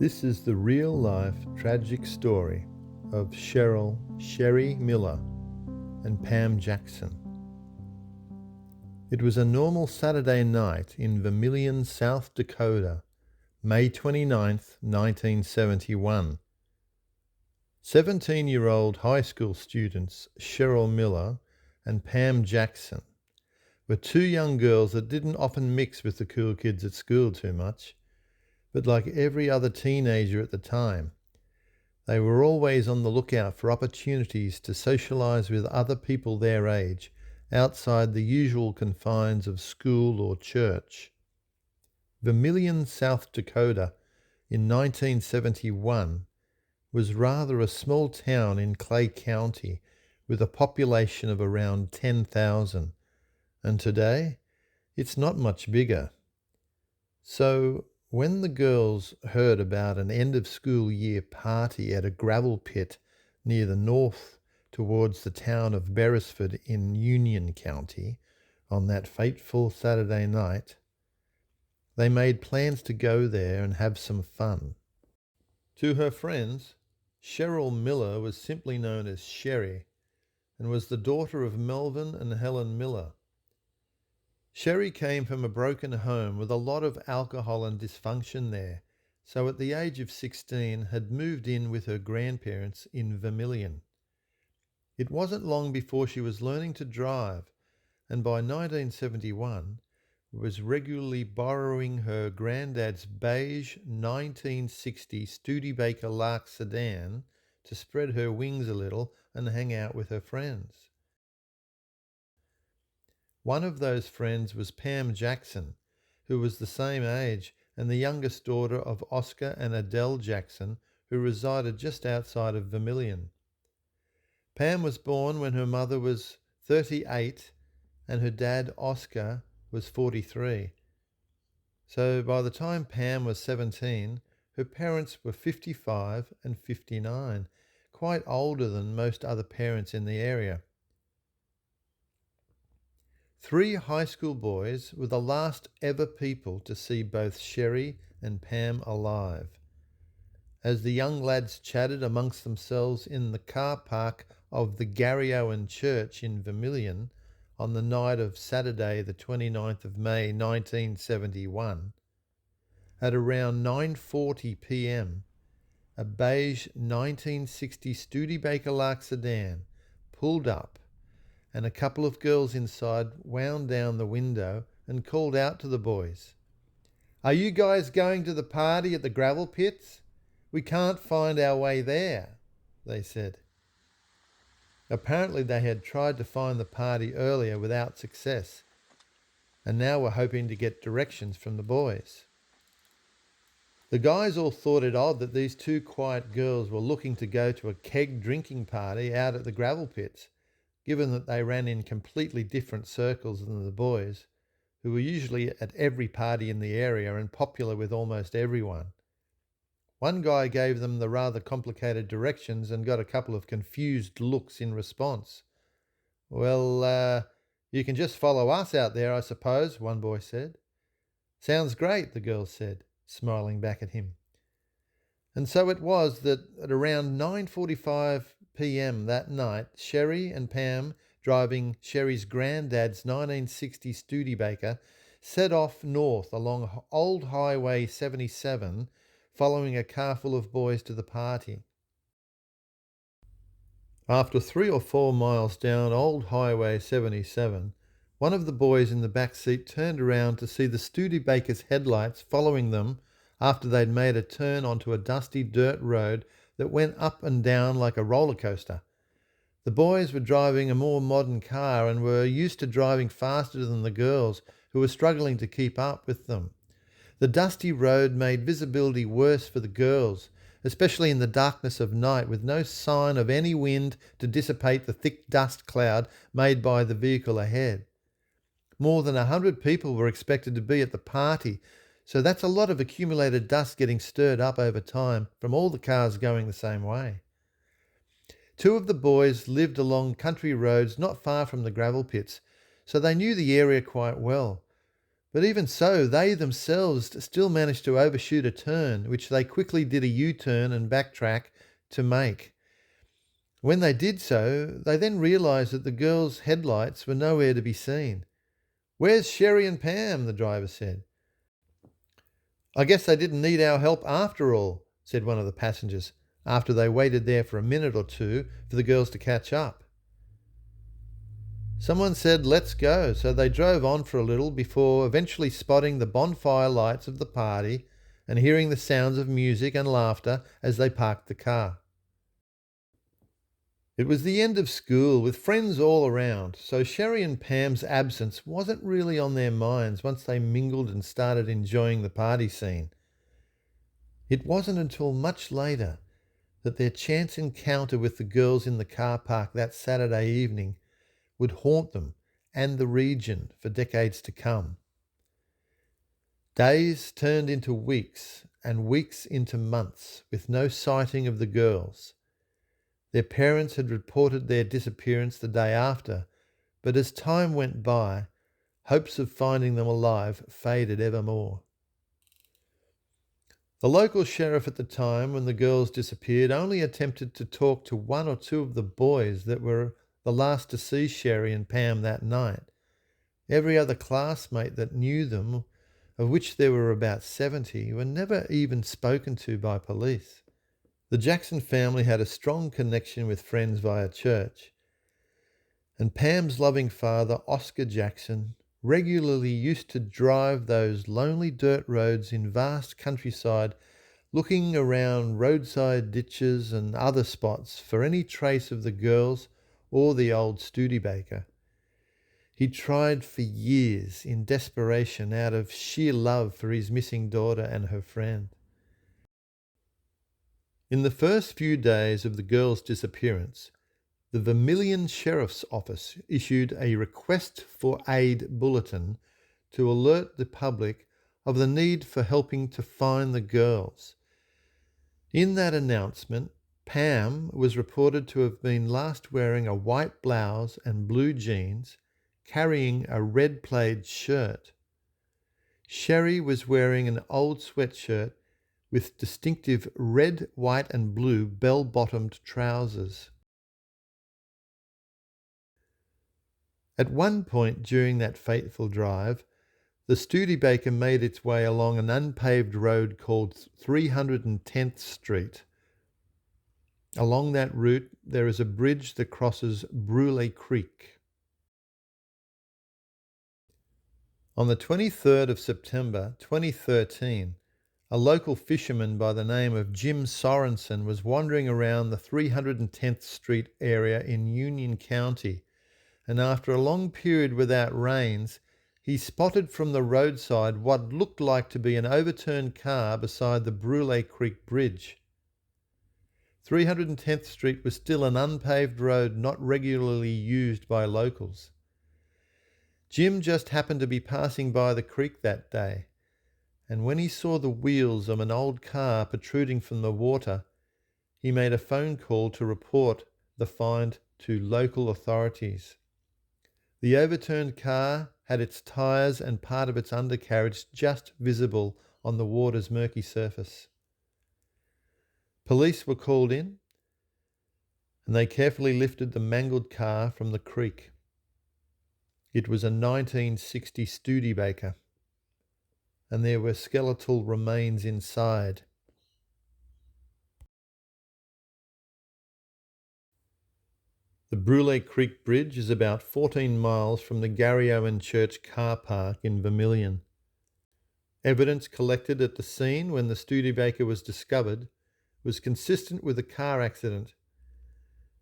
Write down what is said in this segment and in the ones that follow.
This is the real-life tragic story of Cheryl "Sherry" Miller and Pam Jackson. It was a normal Saturday night in Vermillion, South Dakota, May 29th, 1971. 17-year-old high school students Cheryl Miller and Pam Jackson were two young girls that didn't often mix with the cool kids at school too much. But like every other teenager at the time, they were always on the lookout for opportunities to socialize with other people their age outside the usual confines of school or church. Vermillion, South Dakota, in 1971, was rather a small town in Clay County with a population of around 10,000, and today it's not much bigger. So, when the girls heard about an end-of-school year party at a gravel pit near the north towards the town of Beresford in Union County on that fateful Saturday night, they made plans to go there and have some fun. To her friends, Cheryl Miller was simply known as Sherri and was the daughter of Melvin and Helen Miller. Sherri came from a broken home with a lot of alcohol and dysfunction there, so at the age of 16 had moved in with her grandparents in Vermillion. It wasn't long before she was learning to drive, and by 1971 was regularly borrowing her granddad's beige 1960 Studebaker Lark sedan to spread her wings a little and hang out with her friends. One of those friends was Pam Jackson, who was the same age and the youngest daughter of Oscar and Adele Jackson, who resided just outside of Vermillion. Pam was born when her mother was 38 and her dad, Oscar, was 43. So by the time Pam was 17, her parents were 55 and 59, quite older than most other parents in the area. 3 high school boys were the last ever people to see both Sherri and Pam alive. As the young lads chatted amongst themselves in the car park of the Garryowen Church in Vermillion on the night of Saturday the 29th of May 1971, at around 9:40 p.m, a beige 1960 Studebaker Lark sedan pulled up, and a couple of girls inside wound down the window and called out to the boys. "Are you guys going to the party at the gravel pits? We can't find our way there," they said. Apparently they had tried to find the party earlier without success, and now were hoping to get directions from the boys. The guys all thought it odd that these two quiet girls were looking to go to a keg drinking party out at the gravel pits, given that they ran in completely different circles than the boys, who were usually at every party in the area and popular with almost everyone. One guy gave them the rather complicated directions and got a couple of confused looks in response. "Well, you can just follow us out there, I suppose," one boy said. "Sounds great," the girl said, smiling back at him. And so it was that at around 9:45 p.m. that night, Sherri and Pam, driving Sherri's granddad's 1960 Studebaker, set off north along Old Highway 77, following a car full of boys to the party. After 3 or 4 miles down Old Highway 77, one of the boys in the back seat turned around to see the Studebaker's headlights following them after they'd made a turn onto a dusty dirt road that went up and down like a roller coaster. The boys were driving a more modern car and were used to driving faster than the girls, who were struggling to keep up with them. The dusty road made visibility worse for the girls, especially in the darkness of night, with no sign of any wind to dissipate the thick dust cloud made by the vehicle ahead. More than 100 people were expected to be at the party, so that's a lot of accumulated dust getting stirred up over time from all the cars going the same way. 2 of the boys lived along country roads not far from the gravel pits, so they knew the area quite well. But even so, they themselves still managed to overshoot a turn, which they quickly did a U-turn and backtrack to make. When they did so, they then realised that the girls' headlights were nowhere to be seen. "Where's Sherri and Pam?" the driver said. "I guess they didn't need our help after all," said one of the passengers, after they waited there for a minute or two for the girls to catch up. Someone said, "Let's go," so they drove on for a little before eventually spotting the bonfire lights of the party and hearing the sounds of music and laughter as they parked the car. It was the end of school with friends all around, so Sherri and Pam's absence wasn't really on their minds once they mingled and started enjoying the party scene. It wasn't until much later that their chance encounter with the girls in the car park that Saturday evening would haunt them and the region for decades to come. Days turned into weeks and weeks into months with no sighting of the girls. Their parents had reported their disappearance the day after, but as time went by, hopes of finding them alive faded ever more. The local sheriff at the time when the girls disappeared only attempted to talk to one or two of the boys that were the last to see Sherri and Pam that night. Every other classmate that knew them, of which there were about 70, were never even spoken to by police. The Jackson family had a strong connection with friends via church, and Pam's loving father, Oscar Jackson, regularly used to drive those lonely dirt roads in vast countryside, looking around roadside ditches and other spots for any trace of the girls or the old Studebaker. He tried for years in desperation out of sheer love for his missing daughter and her friend. In the first few days of the girls' disappearance, the Vermillion Sheriff's Office issued a request for aid bulletin to alert the public of the need for helping to find the girls. In that announcement, Pam was reported to have been last wearing a white blouse and blue jeans, carrying a red plaid shirt. Sherri was wearing an old sweatshirt with distinctive red, white and blue bell-bottomed trousers. At one point during that fateful drive, the Studebaker made its way along an unpaved road called 310th Street. Along that route, there is a bridge that crosses Brulé Creek. On the 23rd of September 2013, a local fisherman by the name of Jim Sorensen was wandering around the 310th Street area in Union County, and after a long period without rains, he spotted from the roadside what looked like to be an overturned car beside the Brulé Creek Bridge. 310th Street was still an unpaved road not regularly used by locals. Jim just happened to be passing by the creek that day, and when he saw the wheels of an old car protruding from the water, he made a phone call to report the find to local authorities. The overturned car had its tyres and part of its undercarriage just visible on the water's murky surface. Police were called in, and they carefully lifted the mangled car from the creek. It was a 1960 Studebaker, and there were skeletal remains inside. The Brulé Creek Bridge is about 14 miles from the Garryowen Church car park in Vermillion. Evidence collected at the scene when the Studebaker was discovered was consistent with a car accident.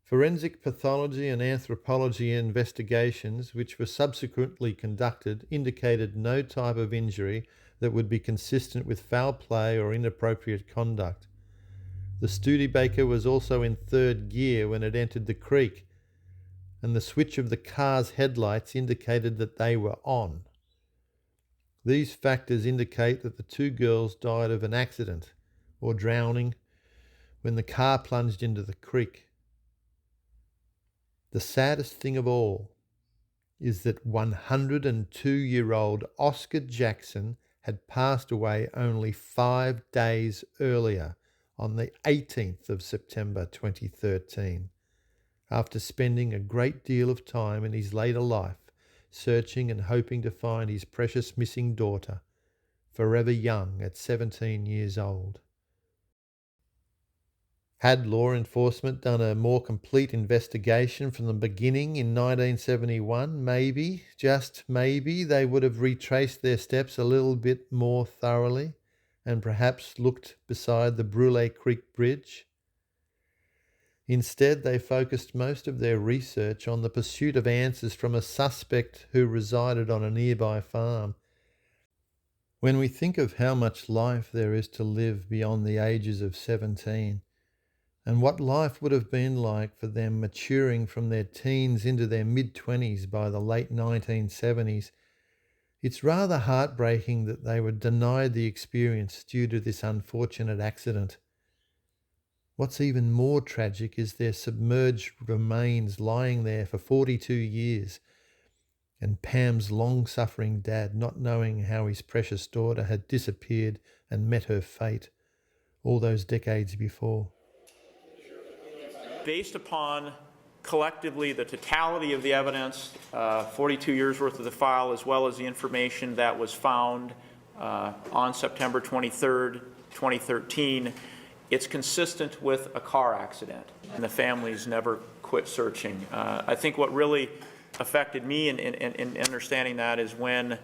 Forensic pathology and anthropology investigations, which were subsequently conducted, indicated no type of injury that would be consistent with foul play or inappropriate conduct. The Studebaker was also in third gear when it entered the creek, and the switch of the car's headlights indicated that they were on. These factors indicate that the two girls died of an accident or drowning when the car plunged into the creek. The saddest thing of all is that 102-year-old Oscar Jackson had passed away only 5 days earlier, on the 18th of September 2013, after spending a great deal of time in his later life searching and hoping to find his precious missing daughter, forever young at 17 years old. Had law enforcement done a more complete investigation from the beginning in 1971, maybe, just maybe, they would have retraced their steps a little bit more thoroughly and perhaps looked beside the Brule Creek Bridge. Instead, they focused most of their research on the pursuit of answers from a suspect who resided on a nearby farm. When we think of how much life there is to live beyond the ages of 17, and what life would have been like for them maturing from their teens into their mid-20s by the late 1970s, it's rather heartbreaking that they were denied the experience due to this unfortunate accident. What's even more tragic is their submerged remains lying there for 42 years, and Pam's long-suffering dad not knowing how his precious daughter had disappeared and met her fate all those decades before. Based upon collectively the totality of the evidence, 42 years worth of the file, as well as the information that was found on September 23rd, 2013, it's consistent with a car accident, and the families never quit searching. I think what really affected me in understanding that is when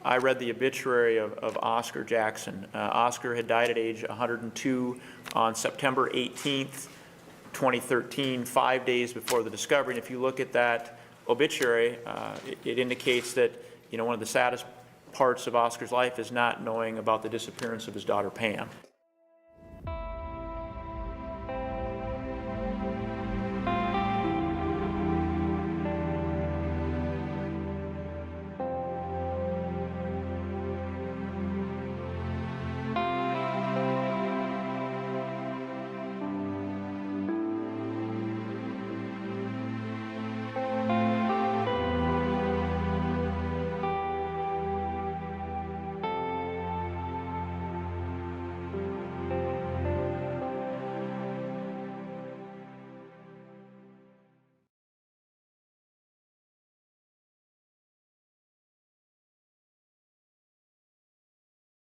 I read the obituary of Oscar Jackson. Oscar had died at age 102 on September 18th, 2013, 5 days before the discovery. And if you look at that obituary, it indicates that, you know, one of the saddest parts of Oscar's life is not knowing about the disappearance of his daughter Pam.